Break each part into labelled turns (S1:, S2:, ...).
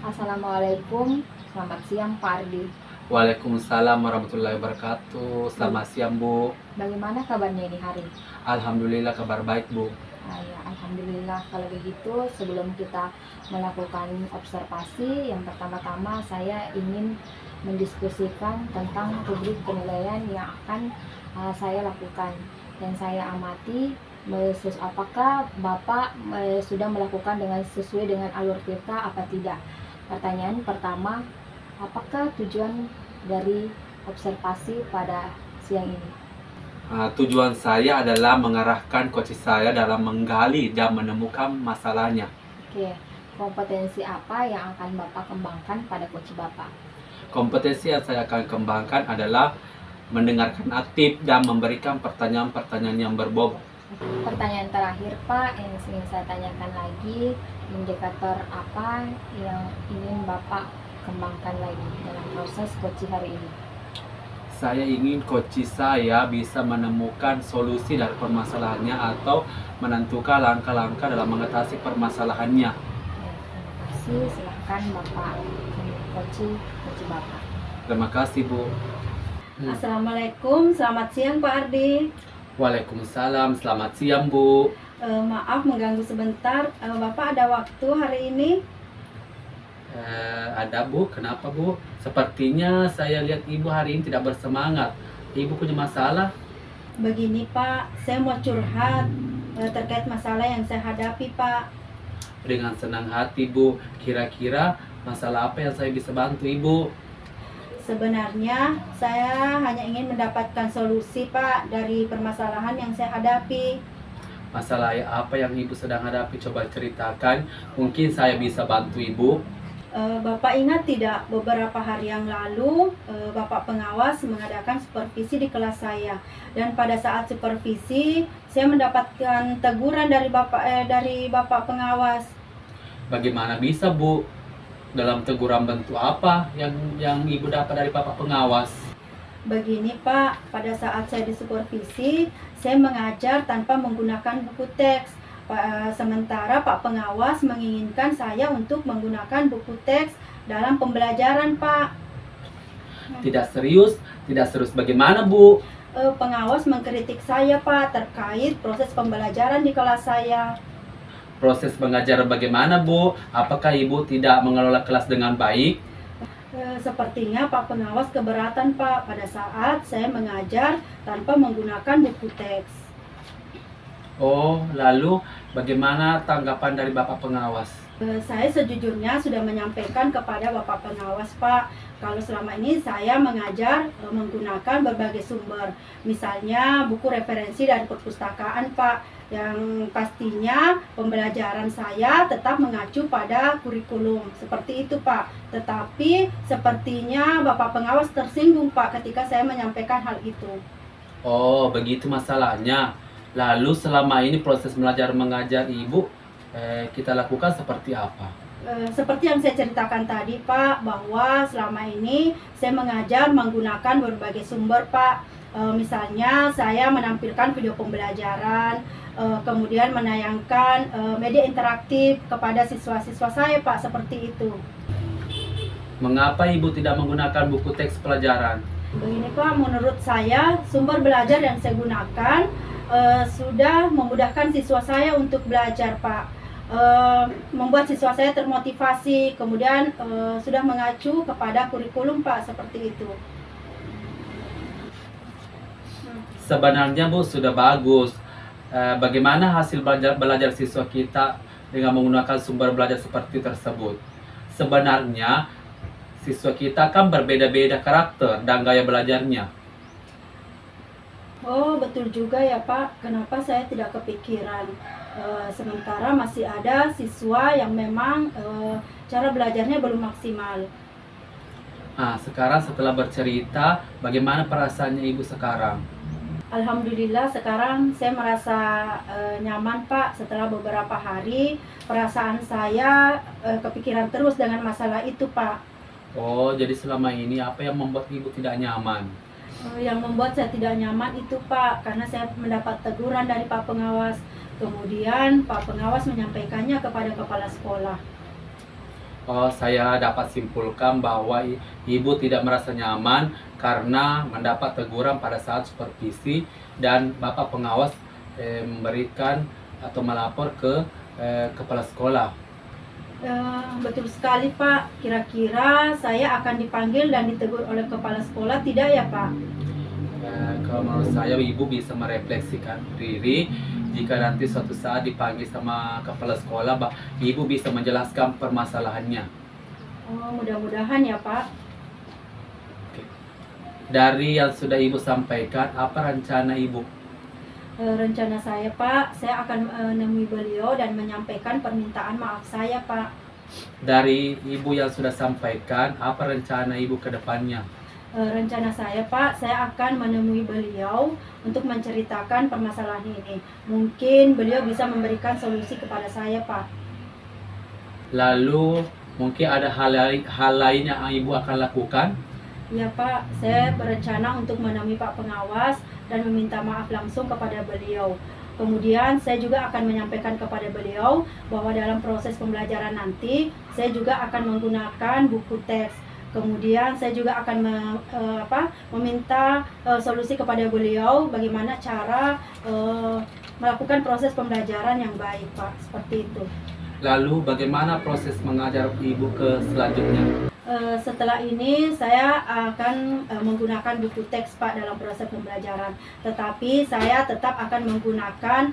S1: Assalamualaikum, selamat siang Pak Ardi.
S2: Waalaikumsalam warahmatullahi wabarakatuh. Selamat siang, Bu.
S1: Bagaimana kabarnya ini hari?
S2: Alhamdulillah kabar baik, Bu.
S1: Ya, Alhamdulillah. Kalau begitu, sebelum kita melakukan observasi, yang pertama-tama saya ingin mendiskusikan tentang rubrik penilaian yang akan saya lakukan. Dan saya amati apakah Bapak sudah melakukan sesuai dengan alur kita apa tidak. Pertanyaan pertama, apakah tujuan dari observasi pada siang ini?
S2: Tujuan saya adalah mengarahkan coach saya dalam menggali dan menemukan masalahnya.
S1: Oke, kompetensi apa yang akan Bapak kembangkan pada coach Bapak?
S2: Kompetensi yang saya akan kembangkan adalah mendengarkan aktif dan memberikan pertanyaan-pertanyaan yang berbobot.
S1: Pertanyaan terakhir Pak, yang ingin saya tanyakan lagi, indikator apa yang ingin Bapak kembangkan lagi dalam proses coach hari ini?
S2: Saya ingin coach saya bisa menemukan solusi dari permasalahannya atau menentukan langkah-langkah dalam mengatasi permasalahannya.
S1: Terima kasih. Silahkan Bapak coach Bapak.
S2: Terima kasih, Bu.
S3: Assalamualaikum, selamat siang Pak Ardi.
S2: Waalaikumsalam, selamat siang, Bu.
S3: Maaf mengganggu sebentar, Bapak ada waktu hari ini?
S2: Ada, Bu. Kenapa, Bu? Sepertinya saya lihat Ibu hari ini tidak bersemangat. Ibu punya masalah?
S3: Begini Pak, saya mau curhat terkait masalah yang saya hadapi Pak.
S2: Dengan senang hati, Bu. Kira-kira masalah apa yang saya bisa bantu Ibu?
S3: Sebenarnya saya hanya ingin mendapatkan solusi Pak dari permasalahan yang saya hadapi.
S2: Masalah apa yang Ibu sedang hadapi? Coba ceritakan. Mungkin saya bisa bantu Ibu.
S3: Bapak ingat tidak, beberapa hari yang lalu Bapak pengawas mengadakan supervisi di kelas saya, dan pada saat supervisi saya mendapatkan teguran dari Bapak pengawas.
S2: Bagaimana bisa, Bu? Dalam teguran bentuk apa yang Ibu dapat dari Bapak pengawas?
S3: Begini Pak, pada saat saya disupervisi, saya mengajar tanpa menggunakan buku teks. Sementara Pak pengawas menginginkan saya untuk menggunakan buku teks dalam pembelajaran Pak.
S2: Tidak serius bagaimana, Bu?
S3: Pengawas mengkritik saya Pak terkait proses pembelajaran di kelas saya.
S2: Proses pengajaran bagaimana, Bu? Apakah Ibu tidak mengelola kelas dengan baik?
S3: Sepertinya Pak pengawas keberatan Pak pada saat saya mengajar tanpa menggunakan buku teks.
S2: Oh, lalu bagaimana tanggapan dari Bapak pengawas?
S3: Saya sejujurnya sudah menyampaikan kepada Bapak pengawas Pak, kalau selama ini saya mengajar menggunakan berbagai sumber, misalnya buku referensi dari perpustakaan Pak, yang pastinya pembelajaran saya tetap mengacu pada kurikulum, seperti itu Pak. Tetapi sepertinya Bapak pengawas tersinggung Pak ketika saya menyampaikan hal itu.
S2: Oh, begitu masalahnya. Lalu selama ini proses belajar mengajar Ibu kita lakukan seperti apa?
S3: Seperti yang saya ceritakan tadi Pak, bahwa selama ini saya mengajar menggunakan berbagai sumber Pak. Misalnya saya menampilkan video pembelajaran, kemudian menayangkan media interaktif kepada siswa-siswa saya Pak, seperti itu.
S2: Mengapa Ibu tidak menggunakan buku teks pelajaran?
S3: Begini Pak, menurut saya sumber belajar yang saya gunakan sudah memudahkan siswa saya untuk belajar Pak, membuat siswa saya termotivasi, kemudian sudah mengacu kepada kurikulum Pak, seperti itu.
S2: Sebenarnya, Bu, sudah bagus. Bagaimana hasil belajar siswa kita dengan menggunakan sumber belajar seperti tersebut? Sebenarnya siswa kita kan berbeda-beda karakter dan gaya belajarnya.
S3: Oh, betul juga ya Pak, kenapa saya tidak kepikiran. Sementara masih ada siswa yang memang cara belajarnya belum maksimal.
S2: Nah, sekarang setelah bercerita, bagaimana perasaannya Ibu sekarang?
S3: Alhamdulillah sekarang saya merasa nyaman Pak. Setelah beberapa hari perasaan saya kepikiran terus dengan masalah itu Pak.
S2: Oh, jadi selama ini apa yang membuat Ibu tidak nyaman?
S3: Yang membuat saya tidak nyaman itu Pak, karena saya mendapat teguran dari Pak pengawas. Kemudian Pak pengawas menyampaikannya kepada kepala sekolah.
S2: Oh, saya dapat simpulkan bahwa ibu tidak merasa nyaman karena mendapat teguran pada saat supervisi dan bapak pengawas memberikan atau melapor ke kepala sekolah.
S3: Betul sekali Pak, kira-kira saya akan dipanggil dan ditegur oleh kepala sekolah tidak ya Pak?
S2: Kalau menurut saya ibu bisa merefleksikan diri jika nanti suatu saat dipanggil sama kepala sekolah, ibu bisa menjelaskan permasalahannya.
S3: Oh, mudah-mudahan ya Pak.
S2: Dari yang sudah ibu sampaikan, apa rencana ibu?
S3: Rencana saya Pak, saya akan menemui beliau dan menyampaikan permintaan maaf saya Pak.
S2: Dari ibu yang sudah sampaikan, apa rencana ibu ke depannya?
S3: Rencana saya Pak, saya akan menemui beliau untuk menceritakan permasalahan ini. Mungkin beliau bisa memberikan solusi kepada saya Pak.
S2: Lalu mungkin ada hal lain yang ibu akan lakukan?
S3: Ya Pak, saya berencana untuk menemui Pak Pengawas dan meminta maaf langsung kepada beliau. Kemudian saya juga akan menyampaikan kepada beliau bahwa dalam proses pembelajaran nanti saya juga akan menggunakan buku teks. Kemudian saya juga akan meminta solusi kepada beliau bagaimana cara melakukan proses pembelajaran yang baik Pak, seperti itu.
S2: Lalu bagaimana proses mengajar ibu ke selanjutnya?
S3: Setelah ini saya akan menggunakan buku teks Pak dalam proses pembelajaran. Tetapi saya tetap akan menggunakan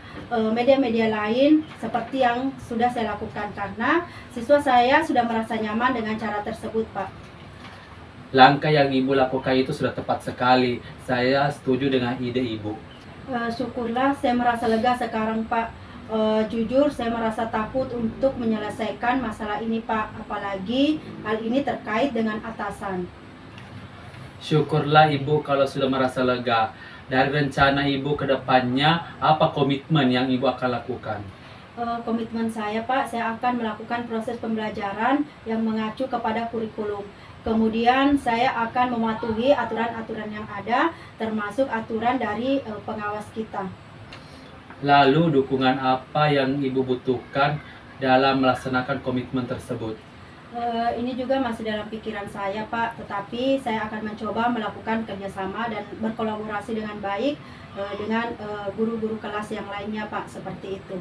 S3: media-media lain seperti yang sudah saya lakukan karena siswa saya sudah merasa nyaman dengan cara tersebut Pak.
S2: Langkah yang ibu lakukan itu sudah tepat sekali. Saya setuju dengan ide ibu.
S3: Syukurlah saya merasa lega sekarang Pak. Jujur saya merasa takut untuk menyelesaikan masalah ini Pak, apalagi hal ini terkait dengan atasan.
S2: Syukurlah ibu kalau sudah merasa lega. Dari rencana ibu ke depannya, apa komitmen yang ibu akan lakukan?
S3: Komitmen saya Pak, saya akan melakukan proses pembelajaran yang mengacu kepada kurikulum. Kemudian saya akan mematuhi aturan-aturan yang ada, termasuk aturan dari pengawas kita.
S2: Lalu dukungan apa yang ibu butuhkan dalam melaksanakan komitmen tersebut?
S3: Ini juga masih dalam pikiran saya Pak, tetapi saya akan mencoba melakukan kerjasama dan berkolaborasi dengan baik dengan guru-guru kelas yang lainnya Pak, seperti itu.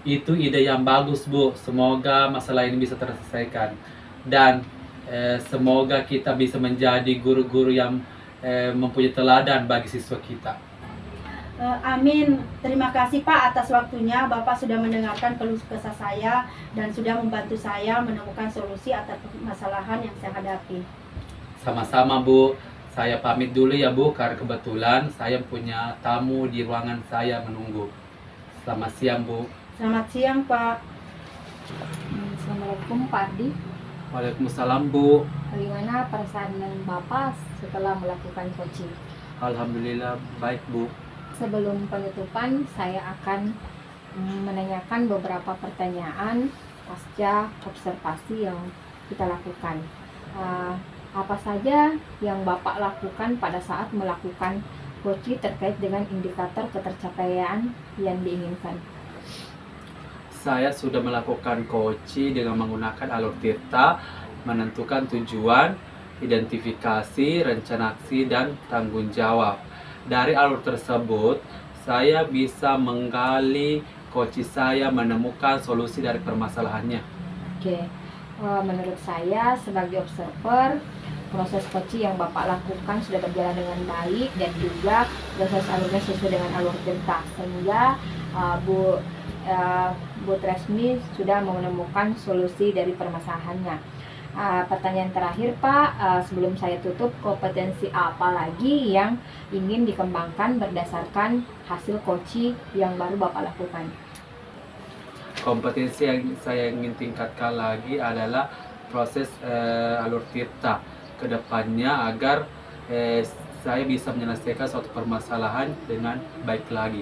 S2: Itu ide yang bagus Bu, semoga masalah ini bisa terselesaikan. Dan semoga kita bisa menjadi guru-guru yang mempunyai teladan bagi siswa kita.
S3: Amin. Terima kasih Pak atas waktunya. Bapak sudah mendengarkan keluh kesah saya dan sudah membantu saya menemukan solusi atas permasalahan yang saya hadapi.
S2: Sama-sama Bu. Saya pamit dulu ya Bu, karena kebetulan saya punya tamu di ruangan saya menunggu. Selamat siang Bu.
S3: Selamat siang Pak.
S1: Assalamualaikum Pak Ardi.
S2: Waalaikumsalam Bu.
S1: Bagaimana perasaan Bapak setelah melakukan coaching?
S2: Alhamdulillah baik Bu.
S1: Sebelum penutupan, saya akan menanyakan beberapa pertanyaan pasca observasi yang kita lakukan. Apa saja yang Bapak lakukan pada saat melakukan coaching terkait dengan indikator ketercapaian yang diinginkan?
S2: Saya sudah melakukan coaching dengan menggunakan alur tirta, menentukan tujuan, identifikasi, rencana aksi, dan tanggung jawab. Dari alur tersebut, saya bisa menggali coaching saya menemukan solusi dari permasalahannya.
S1: Oke, menurut saya sebagai observer, proses coaching yang Bapak lakukan sudah berjalan dengan baik dan juga proses alurnya sesuai dengan alur tirta, sehingga Bu Tresmi sudah menemukan solusi dari permasalahannya. Pertanyaan terakhir Pak, sebelum saya tutup, kompetensi apa lagi yang ingin dikembangkan berdasarkan hasil coaching yang baru Bapak lakukan?
S2: Kompetensi yang saya ingin tingkatkan lagi adalah proses alur tirta ke depannya agar saya bisa menyelesaikan suatu permasalahan dengan baik lagi.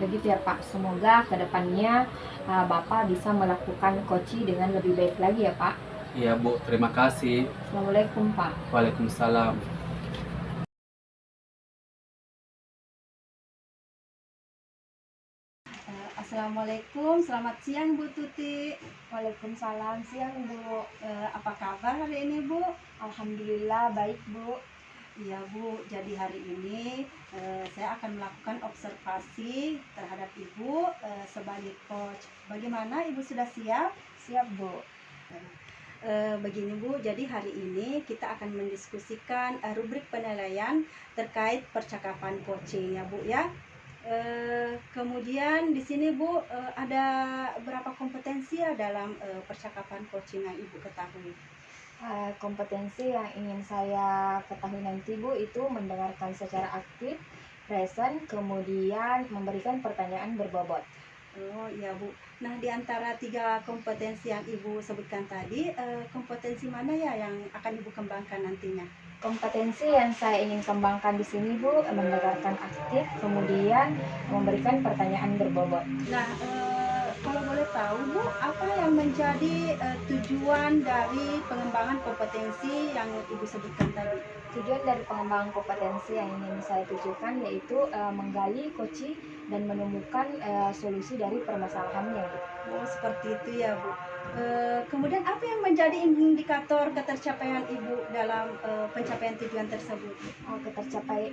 S1: Begitu ya Pak, semoga kedepannya Bapak bisa melakukan coaching dengan lebih baik lagi ya Pak.
S2: Iya Bu, terima kasih.
S1: Assalamualaikum Pak.
S2: Waalaikumsalam.
S3: Assalamualaikum, selamat siang Bu Tuti.
S1: Waalaikumsalam, siang Bu.
S3: Apa kabar hari ini Bu?
S1: Alhamdulillah baik Bu.
S3: Iya Bu, jadi hari ini saya akan melakukan observasi terhadap Ibu sebagai coach. Bagaimana Ibu sudah siap?
S1: Siap Bu.
S3: Begini Bu, jadi hari ini kita akan mendiskusikan rubrik penilaian terkait percakapan coaching ya Bu ya. Kemudian di sini Bu ada berapa kompetensi ya dalam percakapan coaching yang Ibu ketahui?
S1: Kompetensi yang ingin saya ketahui nanti Bu itu mendengarkan secara aktif, present, kemudian memberikan pertanyaan berbobot.
S3: Oh iya Bu. Nah di antara 3 kompetensi yang Ibu sebutkan tadi, kompetensi mana ya yang akan Ibu kembangkan nantinya?
S1: Kompetensi yang saya ingin kembangkan di sini Bu, mendengarkan aktif, kemudian memberikan pertanyaan berbobot.
S3: Nah kalau boleh tahu Bu, apa yang menjadi tujuan dari pengembangan kompetensi yang Ibu sebutkan tadi?
S1: Tujuan dari pengembangan kompetensi yang ingin saya tujukan yaitu menggali, coaching, dan menemukan solusi dari permasalahannya Bu.
S3: Oh, seperti itu ya, Bu. Kemudian apa yang menjadi indikator ketercapaian Ibu dalam pencapaian tujuan tersebut?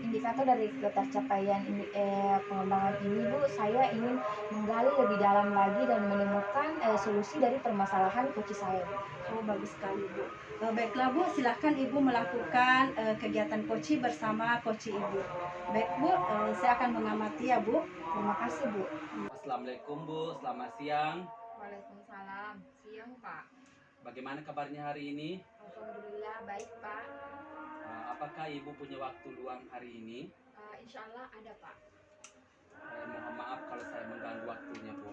S1: Indikator dari ketercapaian pengembangan ini Bu, saya ingin menggali lebih dalam lagi dan menemukan solusi dari permasalahan coach saya Bu.
S3: Oh, bagus sekali, Bu. Baiklah, Bu, silahkan Ibu melakukan kegiatan coaching bersama coach Ibu. Baik, Bu, saya akan mengamati ya, Bu.
S1: Terima kasih Bu.
S2: Assalamualaikum Bu, selamat siang.
S1: Waalaikumsalam, siang Pak.
S2: Bagaimana kabarnya hari ini?
S1: Alhamdulillah baik Pak.
S2: Apakah Ibu punya waktu luang hari ini?
S1: Insya Allah ada Pak.
S2: Mohon maaf kalau saya mengganggu waktunya Bu.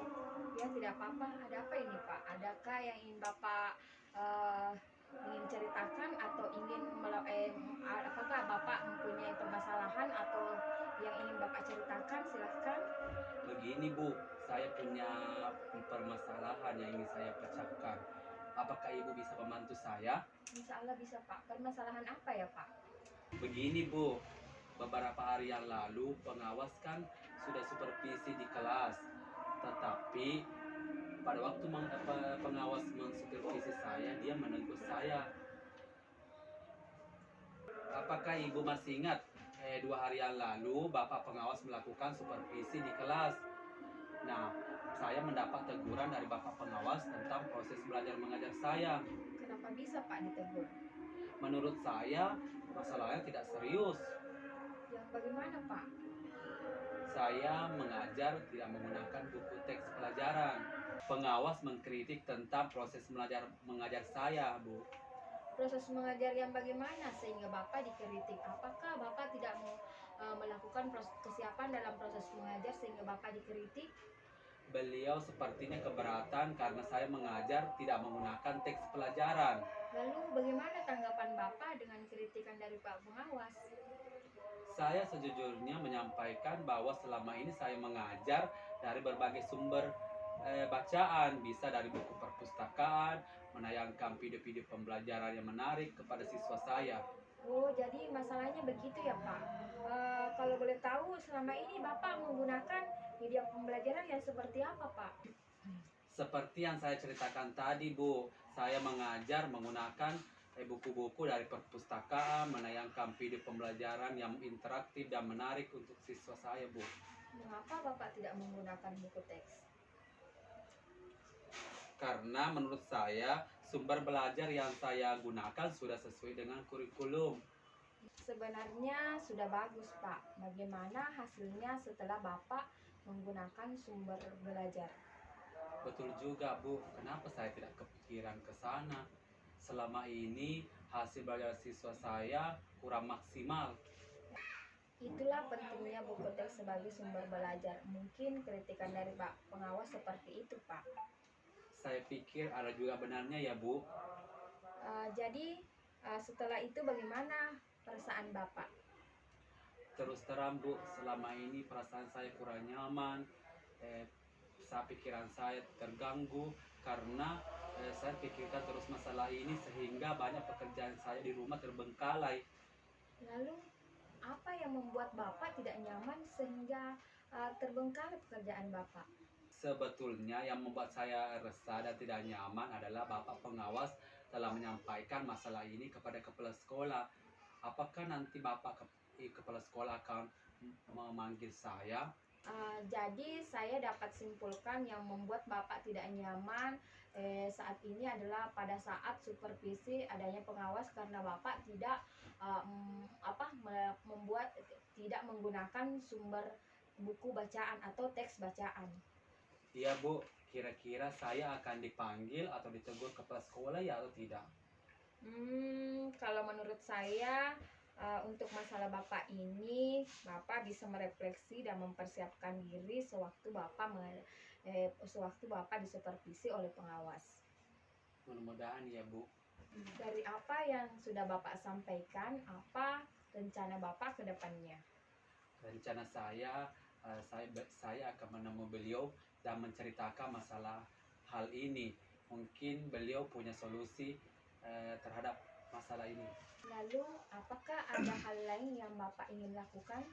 S1: Ya tidak apa-apa. Ada apa ini Pak? Adakah yang ingin Bapak eh, ingin ceritakan atau apakah Bapak mempunyai permasalahan atau yang ingin Bapak ceritakan? Silahkan.
S2: Begini Bu, saya punya permasalahan yang ingin saya pecahkan. Apakah Ibu bisa membantu saya?
S1: Insya Allah bisa Pak. Permasalahan apa ya Pak?
S2: Begini Bu, beberapa hari yang lalu pengawas kan sudah supervisi di kelas. Tetapi pada waktu pengawas mensupervisi saya, dia menegur saya. Apakah Ibu masih ingat 2 hari yang lalu Bapak pengawas melakukan supervisi di kelas? Nah, saya mendapat teguran dari Bapak pengawas tentang proses belajar mengajar saya.
S1: Kenapa bisa Pak ditegur?
S2: Menurut saya, masalahnya tidak serius.
S1: Yang bagaimana Pak?
S2: Saya mengajar tidak menggunakan buku teks pelajaran. Pengawas mengkritik tentang proses mengajar saya, Bu.
S1: Proses mengajar yang bagaimana sehingga Bapak dikritik? Apakah Bapak tidak mau melakukan kesiapan dalam proses mengajar sehingga Bapak dikritik?
S2: Beliau sepertinya keberatan karena saya mengajar tidak menggunakan teks pelajaran.
S1: Lalu bagaimana tanggapan Bapak dengan kritikan dari Pak Pengawas?
S2: Saya sejujurnya menyampaikan bahwa selama ini saya mengajar dari berbagai sumber bacaan, bisa dari buku perpustakaan, menayangkan video-video pembelajaran yang menarik kepada siswa saya.
S1: Oh, jadi masalahnya begitu ya Pak. Kalau boleh tahu, selama ini Bapak menggunakan media pembelajaran yang seperti apa Pak?
S2: Seperti yang saya ceritakan tadi, Bu, saya mengajar menggunakan buku-buku dari perpustakaan, menayangkan video pembelajaran yang interaktif dan menarik untuk siswa saya, Bu.
S1: Mengapa Bapak tidak menggunakan buku teks?
S2: Karena menurut saya, sumber belajar yang saya gunakan sudah sesuai dengan kurikulum.
S1: Sebenarnya sudah bagus Pak. Bagaimana hasilnya setelah Bapak menggunakan sumber belajar?
S2: Betul juga, Bu. Kenapa saya tidak kepikiran ke sana? Selama ini, hasil belajar siswa saya kurang maksimal.
S1: Itulah pentingnya buku teks sebagai sumber belajar. Mungkin kritikan dari Pak Pengawas seperti itu Pak.
S2: Saya pikir ada juga benarnya ya, Bu.
S1: Jadi setelah itu bagaimana perasaan Bapak?
S2: Terus terang, Bu, selama ini perasaan saya kurang nyaman. Pikiran saya terganggu karena saya pikirkan terus masalah ini sehingga banyak pekerjaan saya di rumah terbengkalai.
S1: Lalu apa yang membuat Bapak tidak nyaman sehingga terbengkalai pekerjaan Bapak?
S2: Sebetulnya yang membuat saya resah dan tidak nyaman adalah Bapak pengawas telah menyampaikan masalah ini kepada kepala sekolah. Apakah nanti kepala sekolah akan memanggil saya?
S1: Jadi saya dapat simpulkan yang membuat Bapak tidak nyaman saat ini adalah pada saat supervisi adanya pengawas karena Bapak tidak tidak menggunakan sumber buku bacaan atau teks bacaan.
S2: Iya Bu, kira-kira saya akan dipanggil atau ditegur kepala sekolah ya atau tidak?
S1: Kalau menurut saya untuk masalah Bapak ini, Bapak bisa merefleksi dan mempersiapkan diri sewaktu Bapak disupervisi oleh pengawas.
S2: Mudah-mudahan ya Bu.
S1: Dari apa yang sudah Bapak sampaikan, apa rencana Bapak ke depannya?
S2: Rencana saya akan menemui beliau dan menceritakan masalah hal ini. Mungkin beliau punya solusi terhadap masalah ini.
S1: Lalu, apakah ada hal lain yang Bapak ingin lakukan?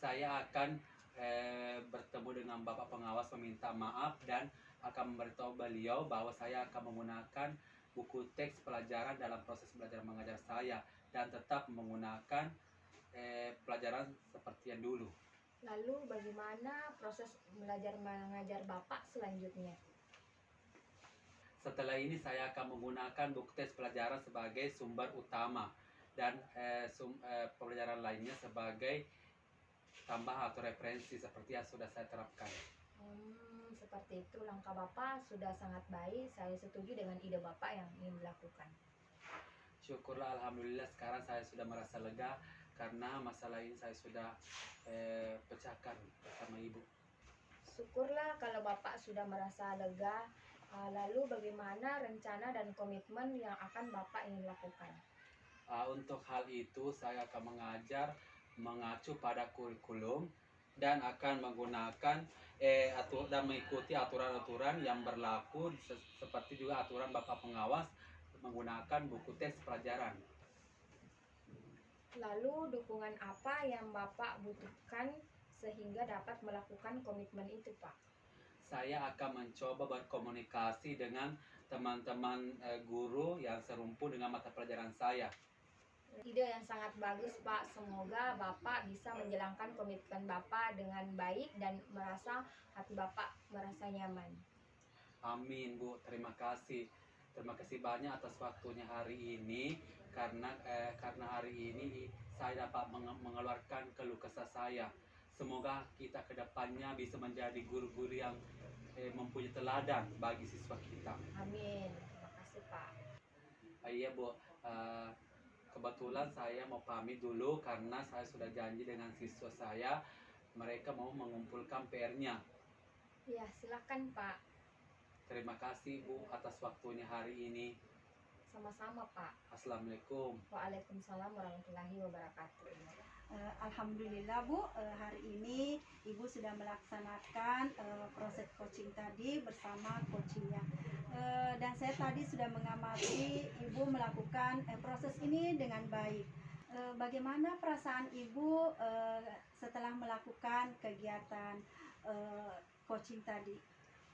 S2: Saya akan bertemu dengan Bapak pengawas meminta maaf dan akan memberitahu beliau bahwa saya akan menggunakan buku teks pelajaran dalam proses belajar mengajar saya dan tetap menggunakan pelajaran seperti yang dulu.
S1: Lalu, bagaimana proses belajar mengajar Bapak selanjutnya?
S2: Setelah ini saya akan menggunakan buku teks pelajaran sebagai sumber utama dan pelajaran lainnya sebagai tambahan atau referensi seperti yang sudah saya terapkan.
S1: Seperti itu, langkah Bapak sudah sangat baik. Saya setuju dengan ide Bapak yang ingin dilakukan.
S2: Syukurlah, alhamdulillah sekarang saya sudah merasa lega karena masalah ini saya sudah pecahkan bersama Ibu.
S1: Syukurlah kalau Bapak sudah merasa lega. Lalu bagaimana rencana dan komitmen yang akan Bapak ingin lakukan?
S2: Untuk hal itu saya akan mengacu pada kurikulum dan akan menggunakan dan mengikuti aturan-aturan yang berlaku seperti juga aturan Bapak pengawas menggunakan buku teks pelajaran.
S1: Lalu dukungan apa yang Bapak butuhkan sehingga dapat melakukan komitmen itu, Pak?
S2: Saya akan mencoba berkomunikasi dengan teman-teman guru yang serumpu dengan mata pelajaran saya.
S1: Ide yang sangat bagus, Pak. Semoga Bapak bisa menjalankan komitmen Bapak dengan baik dan hati Bapak merasa nyaman.
S2: Amin Bu, terima kasih. Terima kasih banyak atas waktunya hari ini karena hari ini saya dapat mengeluarkan keluh kesah saya. Semoga kita ke depannya bisa menjadi guru-guru yang mempunyai teladan bagi siswa kita.
S1: Amin. Terima kasih, Pak.
S2: Iya Bu, kebetulan saya mau pamit dulu karena saya sudah janji dengan siswa saya. Mereka mau mengumpulkan PR-nya.
S1: Ya, silakan, Pak.
S2: Terima kasih Bu atas waktunya hari ini.
S1: Sama-sama, Pak.
S2: Assalamualaikum.
S1: Waalaikumsalam warahmatullahi wabarakatuh.
S3: Alhamdulillah Bu, hari ini Ibu sudah melaksanakan proses coaching tadi bersama coachingnya. Dan saya tadi sudah mengamati Ibu melakukan proses ini dengan baik. Bagaimana perasaan Ibu setelah melakukan kegiatan coaching tadi?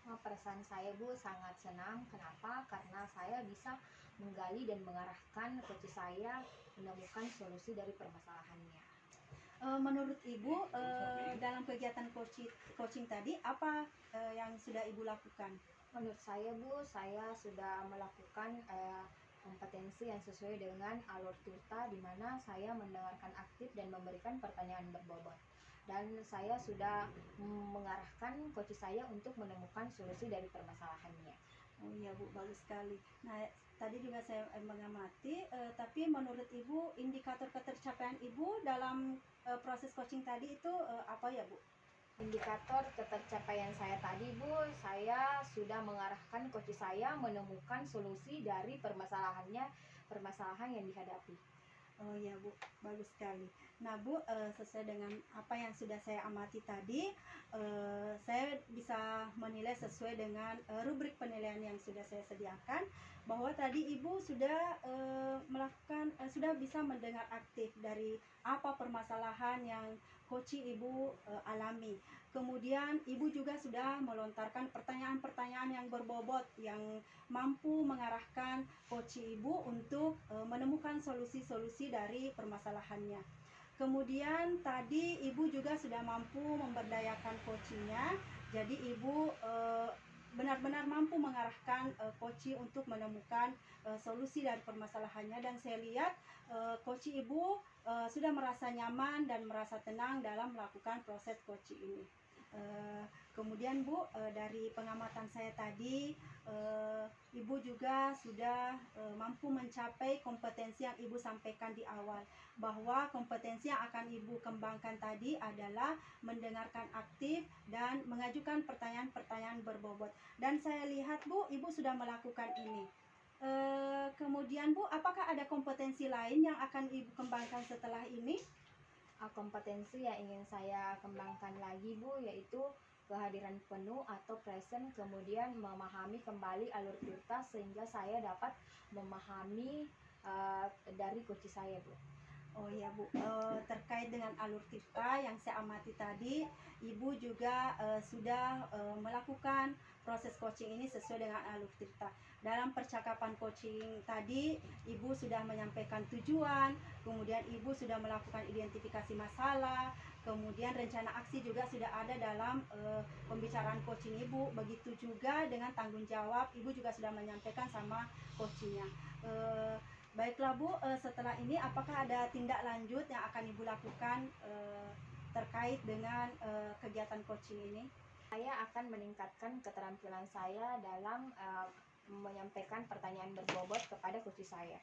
S1: Perasaan saya, Bu, sangat senang. Kenapa? Karena saya bisa menggali dan mengarahkan coach saya menemukan solusi dari permasalahannya.
S3: Menurut Ibu, dalam kegiatan coaching tadi, apa yang sudah Ibu lakukan?
S1: Menurut saya, Bu, saya sudah melakukan kompetensi yang sesuai dengan alur tuta, di mana saya mendengarkan aktif dan memberikan pertanyaan berbobot. Dan saya sudah mengarahkan coach saya untuk menemukan solusi dari permasalahannya.
S3: Oh iya Bu, bagus sekali. Nah, tadi juga saya mengamati, tapi menurut Ibu, indikator ketercapaian Ibu dalam proses coaching tadi itu apa ya Bu?
S1: Indikator ketercapaian saya tadi, Bu, saya sudah mengarahkan coach saya menemukan solusi dari permasalahan yang dihadapi.
S3: Oh iya Bu, bagus sekali. Nah Bu, sesuai dengan apa yang sudah saya amati tadi, saya bisa menilai sesuai dengan rubrik penilaian yang sudah saya sediakan, bahwa tadi Ibu sudah sudah bisa mendengar aktif dari apa permasalahan yang koci Ibu alami. Kemudian Ibu juga sudah melontarkan pertanyaan-pertanyaan yang berbobot yang mampu mengarahkan koci Ibu untuk menemukan solusi-solusi dari permasalahannya. Kemudian tadi Ibu juga sudah mampu memberdayakan coachingnya, jadi Ibu benar-benar mampu mengarahkan coaching untuk menemukan solusi dari permasalahannya, dan saya lihat coaching Ibu sudah merasa nyaman dan merasa tenang dalam melakukan proses coaching ini. Kemudian Bu, dari pengamatan saya tadi, Ibu juga sudah mampu mencapai kompetensi yang Ibu sampaikan di awal, bahwa kompetensi yang akan Ibu kembangkan tadi adalah mendengarkan aktif dan mengajukan pertanyaan-pertanyaan berbobot. Dan saya lihat Bu, Ibu sudah melakukan ini. Kemudian Bu, apakah ada kompetensi lain yang akan Ibu kembangkan setelah ini?
S1: Kompetensi yang ingin saya kembangkan lagi Bu, yaitu kehadiran penuh atau present, kemudian memahami kembali alur tirta sehingga saya dapat memahami dari coach saya Bu.
S3: Oh ya Bu, terkait dengan alur tirta yang saya amati tadi, Ibu juga sudah melakukan proses coaching ini sesuai dengan alur tirta. Dalam percakapan coaching tadi, Ibu sudah menyampaikan tujuan, kemudian Ibu sudah melakukan identifikasi masalah, kemudian rencana aksi juga sudah ada dalam pembicaraan coaching Ibu. Begitu juga dengan tanggung jawab, Ibu juga sudah menyampaikan sama coachingnya. Baiklah Bu, setelah ini apakah ada tindak lanjut yang akan Ibu lakukan terkait dengan kegiatan coaching ini?
S1: Saya akan meningkatkan keterampilan saya dalam menyampaikan pertanyaan berbobot kepada coach saya.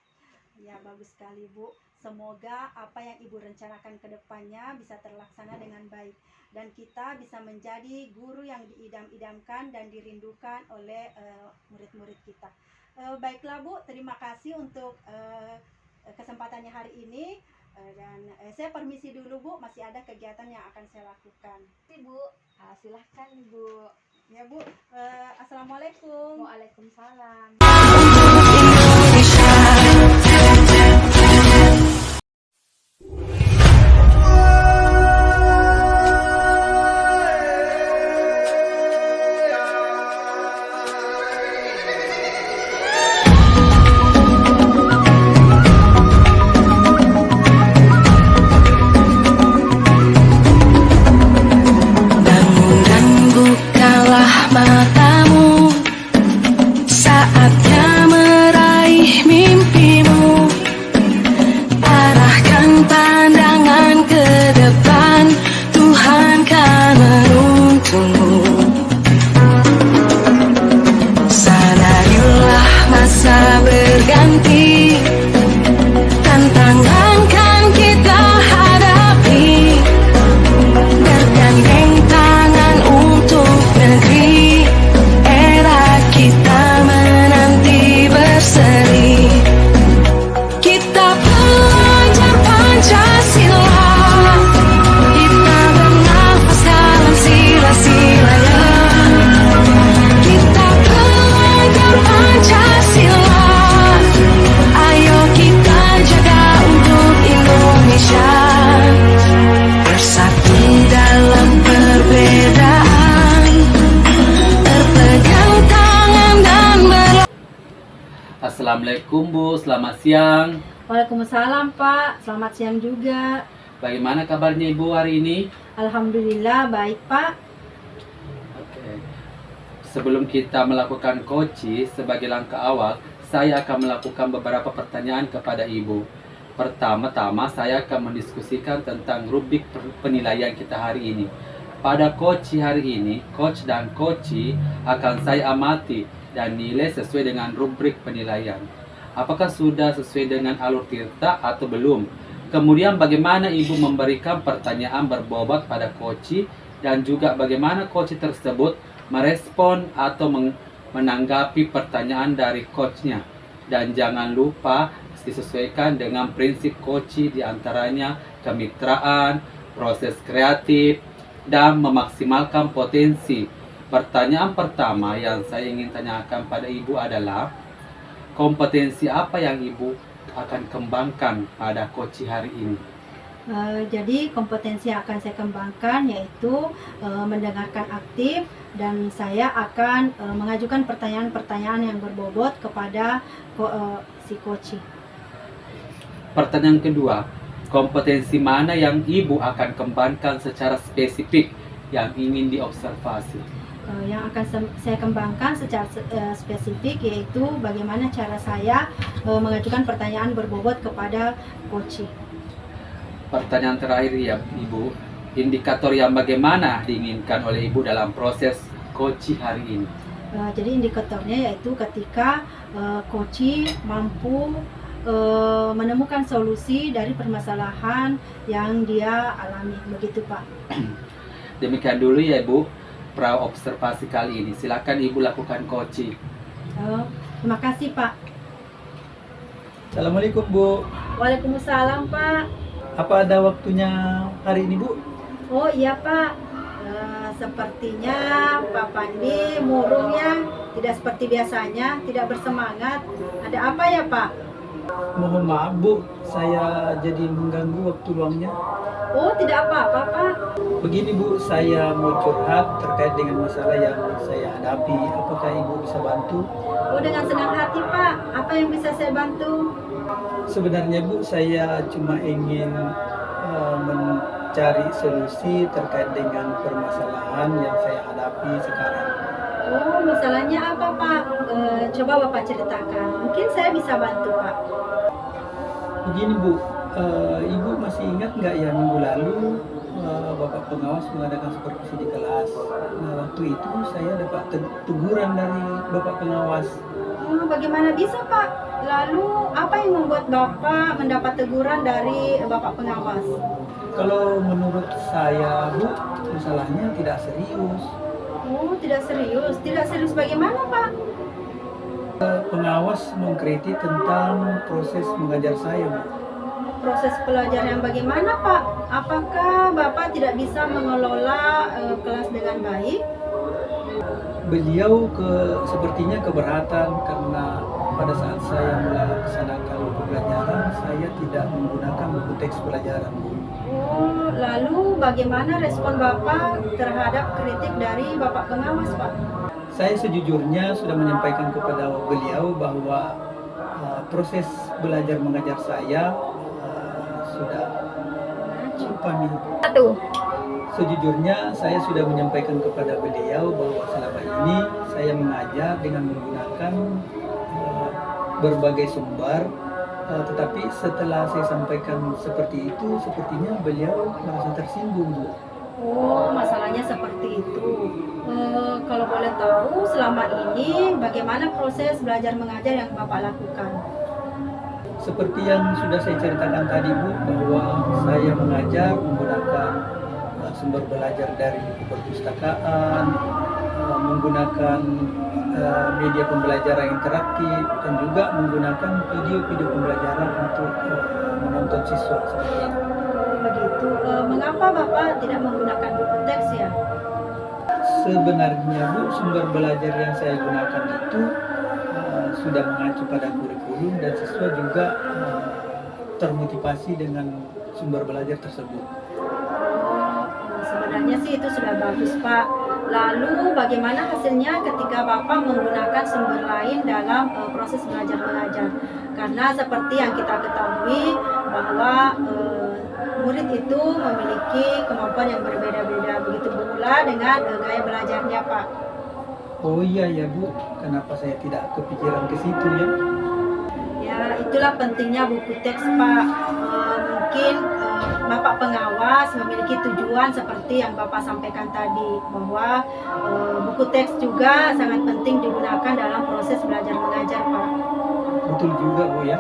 S3: Ya, bagus sekali Bu. Semoga apa yang Ibu rencanakan ke depannya bisa terlaksana dengan baik, dan kita bisa menjadi guru yang diidam-idamkan dan dirindukan oleh murid-murid kita. Baiklah Bu, terima kasih untuk kesempatannya hari ini, dan saya permisi dulu Bu, masih ada kegiatan yang akan saya lakukan.
S1: Bu, silahkan Bu.
S3: Ya Bu, Assalamualaikum.
S1: Waalaikumsalam.
S4: Matamu, saatnya meraih mimpimu. Arahkan pandangan ke depan, Tuhan kan menuntungmu. Sadarilah masa berganti, tantangan kan kita hadapi. Bergandeng tangan untuk negeri, era kita menanti berseri. Kita belajar Pancasila, kita bernafas dalam sila-silanya. Kita belajar Pancasila, ayo kita jaga untuk Indonesia. Bersatu dalam perbedaan, berpegang tangan dan
S2: Assalamualaikum Bu, selamat siang.
S3: Waalaikumsalam Pak, selamat siang juga.
S2: Bagaimana kabarnya Ibu hari ini?
S3: Alhamdulillah baik Pak.
S2: Oke. Sebelum kita melakukan coaching, sebagai langkah awal, saya akan melakukan beberapa pertanyaan kepada Ibu. Pertama-tama, saya akan mendiskusikan tentang rubrik penilaian kita hari ini. Pada coaching hari ini, coach dan coachee akan saya amati dan nilai sesuai dengan rubrik penilaian. Apakah sudah sesuai dengan alur tirta atau belum? Kemudian bagaimana Ibu memberikan pertanyaan berbobot pada coachee, dan juga bagaimana coachee tersebut merespon atau menanggapi pertanyaan dari coachnya. Dan jangan lupa disesuaikan dengan prinsip coachee, diantaranya kemitraan, proses kreatif, dan memaksimalkan potensi. Pertanyaan pertama yang saya ingin tanyakan pada Ibu adalah, kompetensi apa yang Ibu akan kembangkan pada Koci hari ini?
S3: Jadi kompetensi yang akan saya kembangkan yaitu mendengarkan aktif, dan saya akan mengajukan pertanyaan-pertanyaan yang berbobot kepada si koci.
S2: Pertanyaan kedua, kompetensi mana yang Ibu akan kembangkan secara spesifik yang ingin diobservasi?
S3: Yang akan saya kembangkan secara spesifik yaitu bagaimana cara saya mengajukan pertanyaan berbobot kepada koci.
S2: Pertanyaan terakhir ya Ibu, indikator yang bagaimana diinginkan oleh Ibu dalam proses Koci hari ini?
S3: Jadi indikatornya yaitu ketika koci mampu menemukan solusi dari permasalahan yang dia alami, begitu Pak.
S2: Demikian dulu ya Ibu, pra-observasi kali ini. Silakan Ibu lakukan Koci.
S3: Terima kasih Pak.
S5: Assalamualaikum Bu.
S3: Waalaikumsalam Pak.
S5: Apa ada waktunya hari ini Bu?
S3: Oh iya Pak, sepertinya Pak Pandi murung ya, tidak seperti biasanya, tidak bersemangat. Ada apa ya Pak?
S5: Mohon maaf Bu, saya jadi mengganggu waktu luangnya.
S3: Oh tidak apa-apa Pak.
S5: Begini Bu, saya mau curhat terkait dengan masalah yang saya hadapi. Apakah Ibu bisa bantu?
S3: Oh dengan senang hati Pak, apa yang bisa saya bantu?
S5: Sebenarnya Bu, saya cuma ingin mencari solusi terkait dengan permasalahan yang saya hadapi sekarang.
S3: Oh masalahnya apa Pak? Coba Bapak ceritakan, mungkin saya bisa bantu Pak.
S5: Begini Bu, Ibu masih ingat nggak ya minggu lalu Bapak pengawas mengadakan supervisi di kelas. Nah waktu itu saya dapat teguran dari Bapak pengawas.
S3: Oh, bagaimana bisa Pak? Lalu apa yang membuat Bapak mendapat teguran dari Bapak pengawas?
S5: Kalau menurut saya Bu, masalahnya tidak serius.
S3: Oh tidak serius, tidak serius bagaimana Pak?
S5: Pengawas mengkritik tentang proses mengajar saya Bu.
S3: Proses pelajaran yang bagaimana Pak? Apakah Bapak tidak bisa mengelola kelas dengan baik?
S5: Beliau sepertinya keberatan karena pada saat saya melaksanakan pembelajaran saya tidak menggunakan buku teks pelajaran Bu.
S3: Oh, lalu bagaimana respon Bapak terhadap kritik dari Bapak pengawas Pak?
S5: Saya sejujurnya sudah menyampaikan kepada beliau bahwa proses belajar mengajar saya sudah apa nih? Sejujurnya saya sudah menyampaikan kepada beliau bahwa selama ini saya mengajar dengan menggunakan berbagai sumber, tetapi setelah saya sampaikan seperti itu, sepertinya beliau merasa tersinggung Bu.
S3: Oh, masalahnya seperti itu. Kalau boleh tahu, selama ini bagaimana proses belajar mengajar yang Bapak lakukan?
S5: Seperti yang sudah saya ceritakan tadi Bu, bahwa saya mengajar menggunakan sumber belajar dari buku perpustakaan, menggunakan media pembelajaran interaktif, dan juga menggunakan video-video pembelajaran untuk menonton siswa seperti itu.
S3: Begitu. Mengapa Bapak tidak menggunakan buku teks ya?
S5: Sebenarnya Bu, sumber belajar yang saya gunakan itu sudah mengacu pada kurikulum dan siswa juga termotivasi dengan sumber belajar tersebut.
S3: Sebenarnya sih itu sudah bagus Pak. Lalu bagaimana hasilnya ketika Bapak menggunakan sumber lain dalam proses belajar mengajar? Karena seperti yang kita ketahui bahwa murid itu memiliki kemampuan yang berbeda-beda, begitu pula dengan gaya belajarnya Pak.
S5: Oh iya ya Bu, kenapa saya tidak kepikiran ke situ ya?
S3: Ya itulah pentingnya buku teks Pak. Mungkin Bapak pengawas memiliki tujuan seperti yang Bapak sampaikan tadi, bahwa buku teks juga sangat penting digunakan dalam proses belajar mengajar Pak.
S5: Betul juga Bu ya.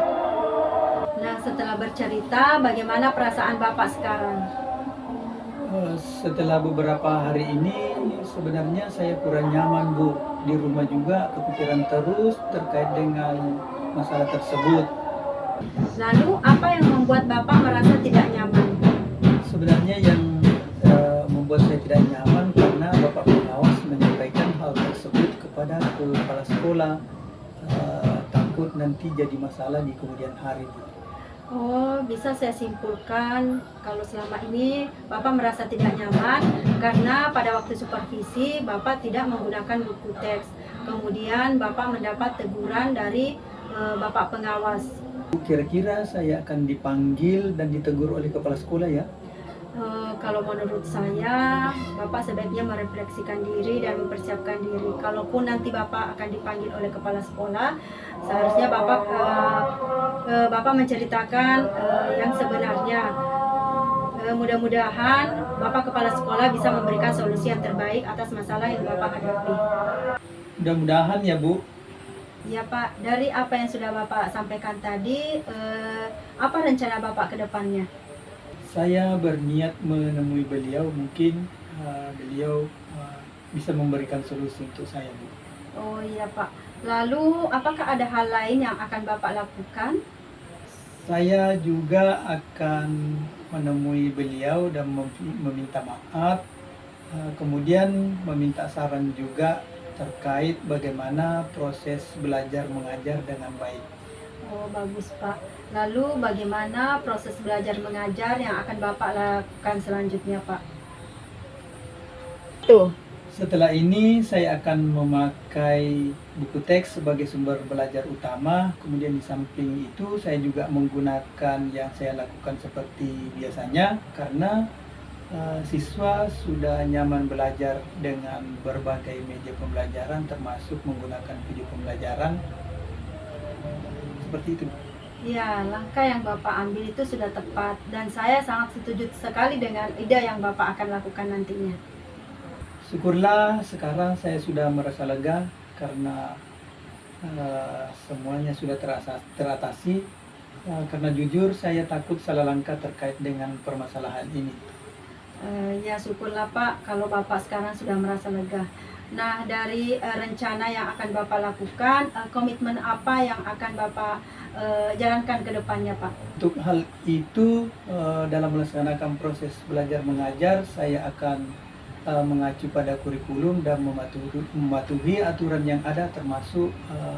S3: Nah setelah bercerita, bagaimana perasaan Bapak sekarang?
S5: Setelah beberapa hari ini sebenarnya saya kurang nyaman Bu. Di rumah juga kepikiran terus terkait dengan masalah tersebut.
S3: Lalu apa yang membuat Bapak merasa tidak nyaman?
S5: sebenarnya yang membuat saya tidak nyaman karena Bapak Pengawas menyampaikan hal tersebut kepada kepala sekolah, takut nanti jadi masalah di kemudian hari, Bu.
S3: Oh, bisa saya simpulkan kalau selama ini Bapak merasa tidak nyaman karena pada waktu supervisi Bapak tidak menggunakan buku teks. Kemudian Bapak mendapat teguran dari Bapak pengawas.
S5: Kira-kira saya akan dipanggil dan ditegur oleh kepala sekolah ya?
S3: Kalau menurut saya, Bapak sebaiknya merefleksikan diri dan mempersiapkan diri. Kalaupun nanti Bapak akan dipanggil oleh kepala sekolah, seharusnya Bapak menceritakan yang sebenarnya. Mudah-mudahan Bapak kepala sekolah bisa memberikan solusi yang terbaik atas masalah yang Bapak hadapi.
S5: Mudah-mudahan ya, Bu.
S3: Ya Pak, dari apa yang sudah Bapak sampaikan tadi, apa rencana Bapak ke depannya?
S5: Saya berniat menemui beliau, mungkin beliau bisa memberikan solusi untuk saya, Bu.
S3: Oh iya Pak. Lalu apakah ada hal lain yang akan Bapak lakukan?
S5: Saya juga akan menemui beliau dan meminta maaf, kemudian meminta saran juga terkait bagaimana proses belajar mengajar dengan baik.
S3: Oh bagus Pak. Lalu bagaimana proses belajar mengajar yang akan Bapak lakukan selanjutnya Pak?
S1: Tuh.
S5: Setelah ini saya akan memakai buku teks sebagai sumber belajar utama. Kemudian di samping itu saya juga menggunakan yang saya lakukan seperti biasanya karena siswa sudah nyaman belajar dengan berbagai media pembelajaran termasuk menggunakan video pembelajaran. Seperti itu.
S3: Ya, langkah yang Bapak ambil itu sudah tepat dan saya sangat setuju sekali dengan ide yang Bapak akan lakukan nantinya.
S5: Syukurlah sekarang saya sudah merasa lega karena semuanya sudah teratasi. Karena jujur saya takut salah langkah terkait dengan permasalahan ini.
S3: Ya syukurlah Pak kalau Bapak sekarang sudah merasa lega. Nah dari rencana yang akan Bapak lakukan, komitmen apa yang akan Bapak jalankan ke depannya Pak?
S5: Untuk hal itu dalam melaksanakan proses belajar mengajar saya akan mengacu pada kurikulum dan mematuhi aturan yang ada termasuk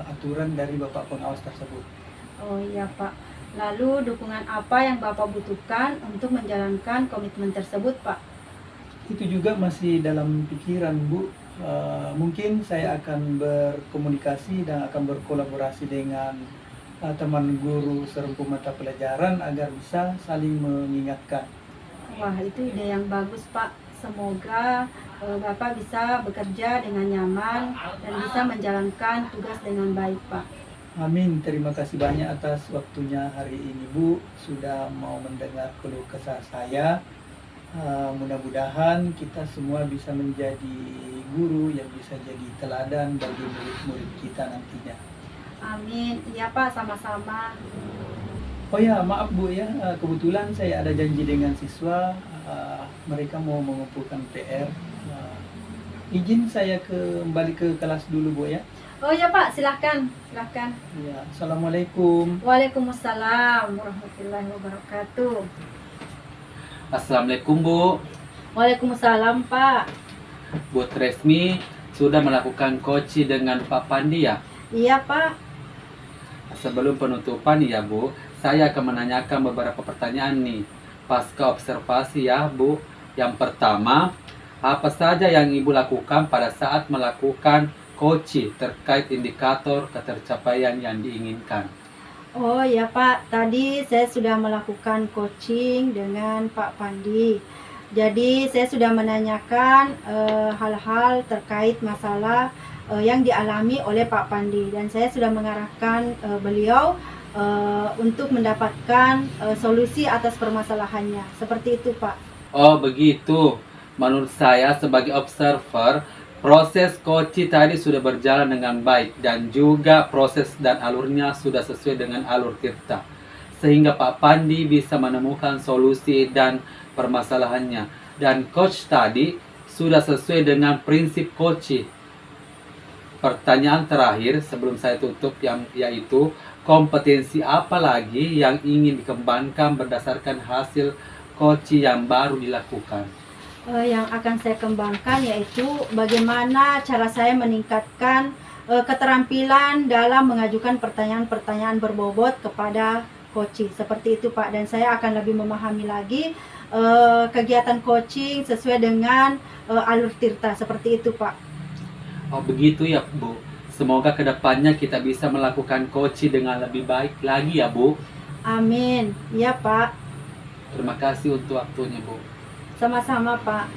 S5: aturan dari Bapak Pengawas tersebut.
S3: Oh iya Pak. Lalu dukungan apa yang Bapak butuhkan untuk menjalankan komitmen tersebut Pak?
S5: Itu juga masih dalam pikiran Bu. Mungkin saya akan berkomunikasi dan akan berkolaborasi dengan teman guru serumpu mata pelajaran agar bisa saling mengingatkan.
S3: Wah itu ide yang bagus Pak. Semoga Bapak bisa bekerja dengan nyaman dan bisa menjalankan tugas dengan baik Pak.
S5: Amin. Terima kasih banyak atas waktunya hari ini Bu. Sudah mau mendengar keluh kesah saya. Mudah-mudahan kita semua bisa menjadi guru yang bisa jadi teladan bagi murid-murid kita nantinya.
S3: Amin. Iya Pak, sama-sama.
S5: Oh ya, maaf Bu ya, kebetulan saya ada janji dengan siswa, mereka mau mengumpulkan PR. Izin saya kembali ke kelas dulu Bu ya.
S3: Oh ya Pak, silahkan. Silahkan.
S5: Ya, Assalamualaikum.
S3: Waalaikumsalam warahmatullahi wabarakatuh.
S2: Assalamualaikum Bu.
S3: Waalaikumsalam Pak.
S2: Bu Tresmi sudah melakukan coaching dengan Pak Pandi ya?
S3: Iya Pak.
S2: Sebelum penutupan ya Bu, saya akan menanyakan beberapa pertanyaan nih. Pasca observasi ya Bu. Yang pertama, apa saja yang Ibu lakukan pada saat melakukan coaching terkait indikator ketercapaian yang diinginkan?
S3: Oh ya Pak, tadi saya sudah melakukan coaching dengan Pak Pandi. Jadi saya sudah menanyakan hal-hal terkait masalah yang dialami oleh Pak Pandi dan saya sudah mengarahkan beliau untuk mendapatkan solusi atas permasalahannya. Seperti itu Pak.
S2: Oh begitu. Menurut saya sebagai observer, proses coaching tadi sudah berjalan dengan baik dan juga proses dan alurnya sudah sesuai dengan alur Tirta. Sehingga Pak Pandi bisa menemukan solusi dan permasalahannya. Dan coach tadi sudah sesuai dengan prinsip coaching. Pertanyaan terakhir sebelum saya tutup yaitu kompetensi apa lagi yang ingin dikembangkan berdasarkan hasil Koci yang baru dilakukan?
S3: Yang akan saya kembangkan yaitu bagaimana cara saya meningkatkan keterampilan dalam mengajukan pertanyaan-pertanyaan berbobot kepada coaching. Seperti itu Pak, dan saya akan lebih memahami lagi kegiatan coaching sesuai dengan alur Tirta. Seperti itu Pak.
S2: Oh begitu ya Bu. Semoga kedepannya kita bisa melakukan coaching dengan lebih baik lagi ya Bu.
S3: Amin. Iya Pak.
S2: Terima kasih untuk waktunya Bu.
S3: Sama-sama Pak.